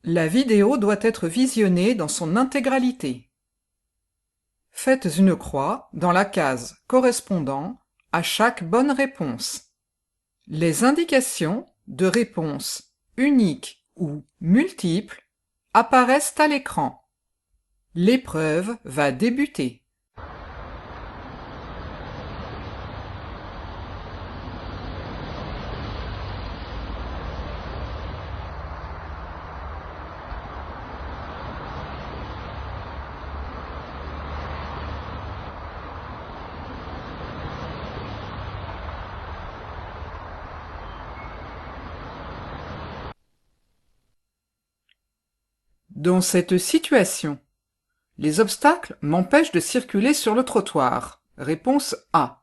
La vidéo doit être visionnée dans son intégralité. Faites une croix dans la case correspondant à chaque bonne réponse. Les indications de réponse unique ou multiple apparaissent à l'écran. L'épreuve va débuter. Dans cette situation, les obstacles m'empêchent de circuler sur le trottoir. Réponse A.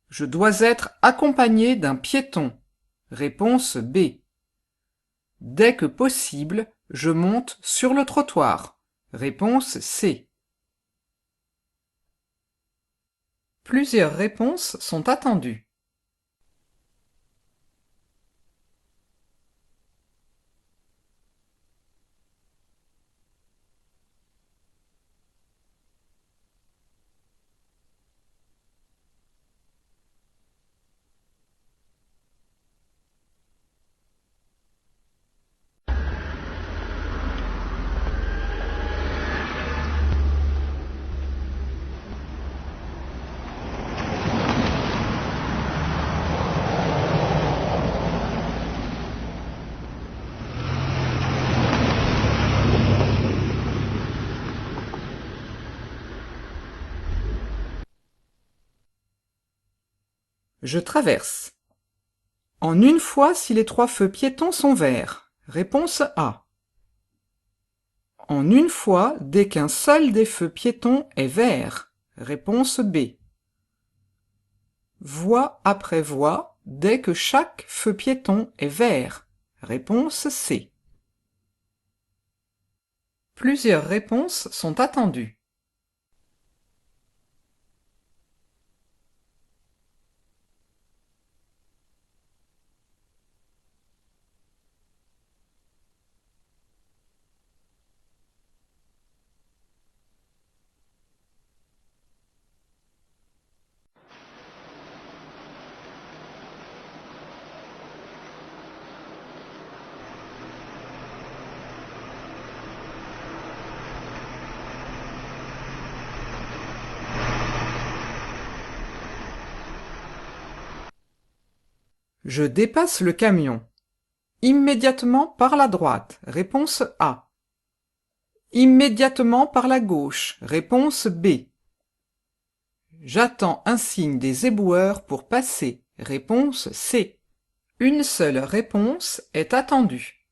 Je dois être accompagné d'un piéton. Réponse B. Dès que possible, je monte sur le trottoir. Réponse C. Plusieurs réponses sont attendues. Je traverse. En une fois si les 3 feux piétons sont verts. Réponse A. En une fois dès qu'un seul des feux piétons est vert. Réponse B. Voie après voie dès que chaque feu piéton est vert. Réponse C. Plusieurs réponses sont attendues. Je dépasse le camion. Immédiatement par la droite. Réponse A. Immédiatement par la gauche. Réponse B. J'attends un signe des éboueurs pour passer. Réponse C. Une seule réponse est attendue.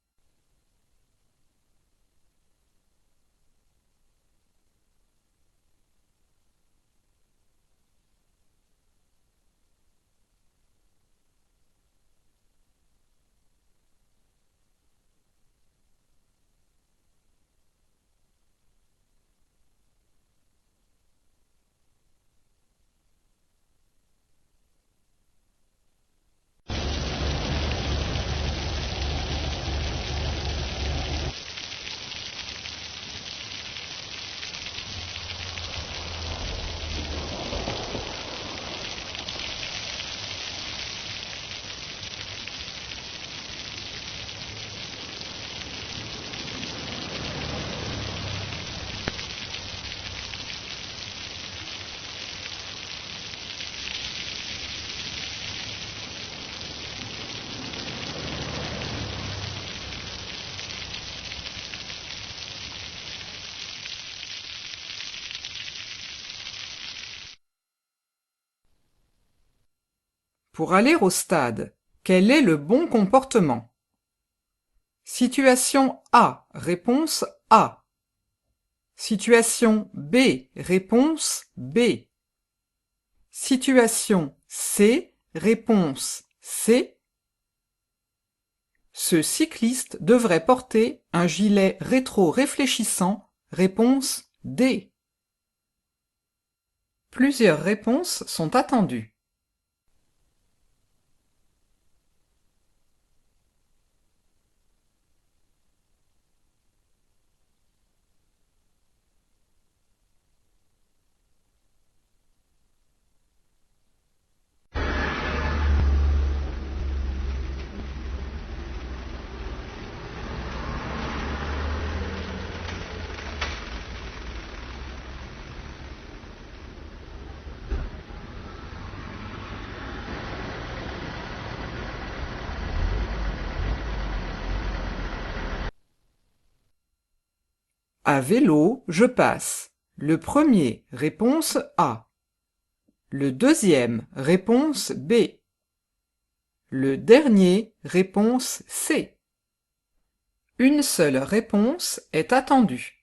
Pour aller au stade, quel est le bon comportement? Situation A, réponse A. Situation B, réponse B. Situation C, réponse C. Ce cycliste devrait porter un gilet rétro-réfléchissant. Réponse D. Plusieurs réponses sont attendues. À vélo, je passe. Le premier, réponse A. Le deuxième, réponse B. Le dernier, réponse C. Une seule réponse est attendue.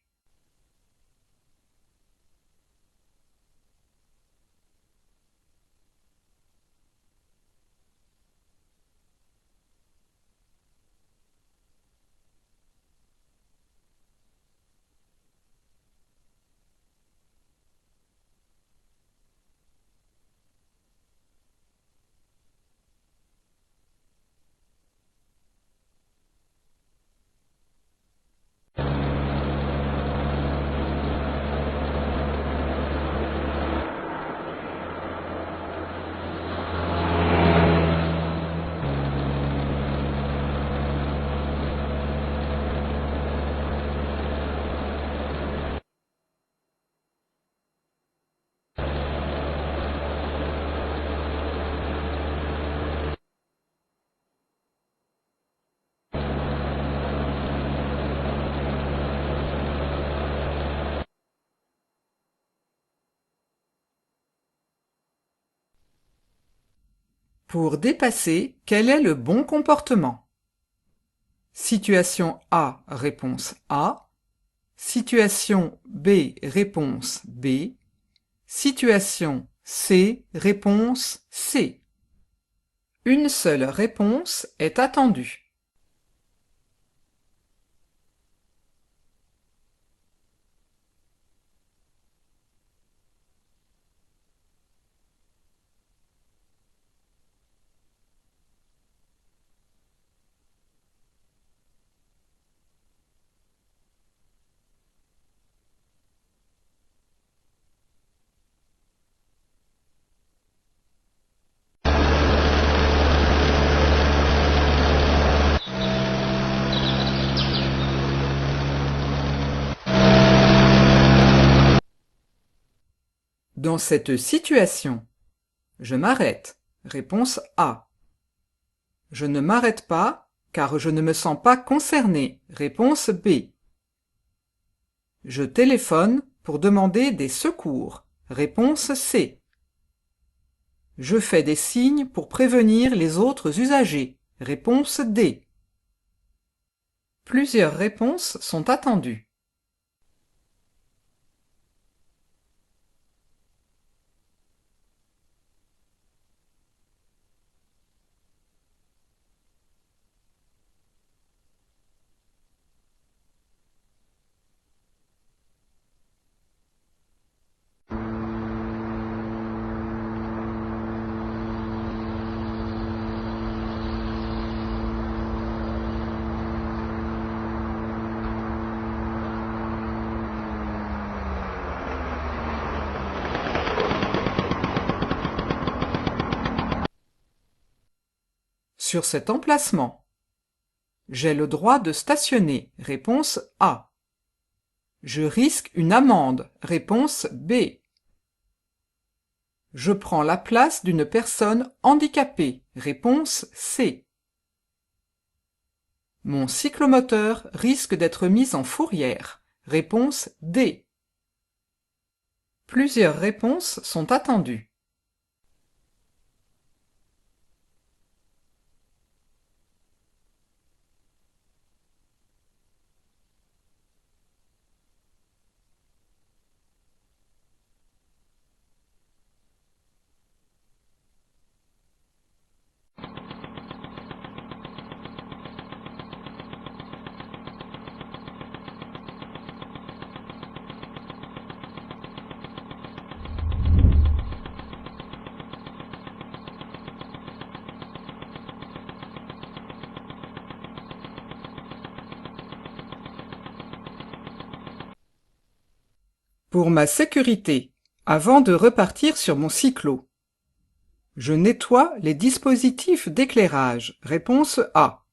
Pour dépasser, quel est le bon comportement? Situation A, réponse A. Situation B, réponse B. Situation C, réponse C. Une seule réponse est attendue. Dans cette situation, je m'arrête. Réponse A. Je ne m'arrête pas car je ne me sens pas concerné. Réponse B. Je téléphone pour demander des secours. Réponse C. Je fais des signes pour prévenir les autres usagers. Réponse D. Plusieurs réponses sont attendues. Sur cet emplacement, j'ai le droit de stationner. Réponse A. Je risque une amende. Réponse B. Je prends la place d'une personne handicapée. Réponse C. Mon cyclomoteur risque d'être mis en fourrière. Réponse D. Plusieurs réponses sont attendues. Pour ma sécurité, avant de repartir sur mon cyclo, je nettoie les dispositifs d'éclairage. Réponse A.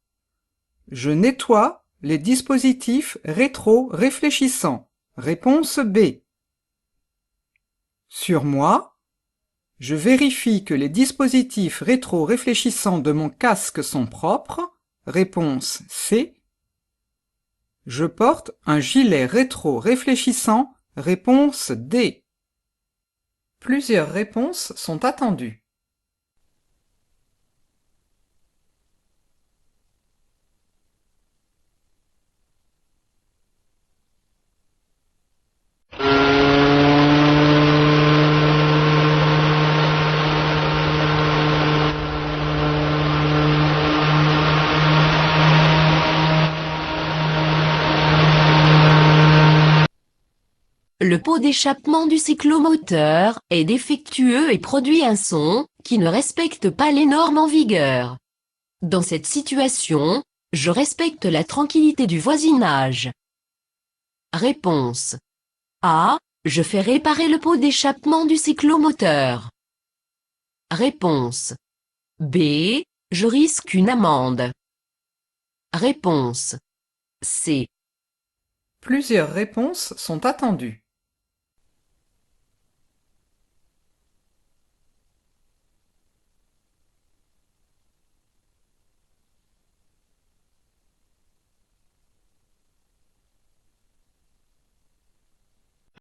Je nettoie les dispositifs rétro-réfléchissants. Réponse B. Sur moi, je vérifie que les dispositifs rétro-réfléchissants de mon casque sont propres. Réponse C. Je porte un gilet rétro-réfléchissant. Réponse D. Plusieurs réponses sont attendues. Le pot d'échappement du cyclomoteur est défectueux et produit un son qui ne respecte pas les normes en vigueur. Dans cette situation, je respecte la tranquillité du voisinage. Réponse A. Je fais réparer le pot d'échappement du cyclomoteur. Réponse B. Je risque une amende. Réponse C. Plusieurs réponses sont attendues.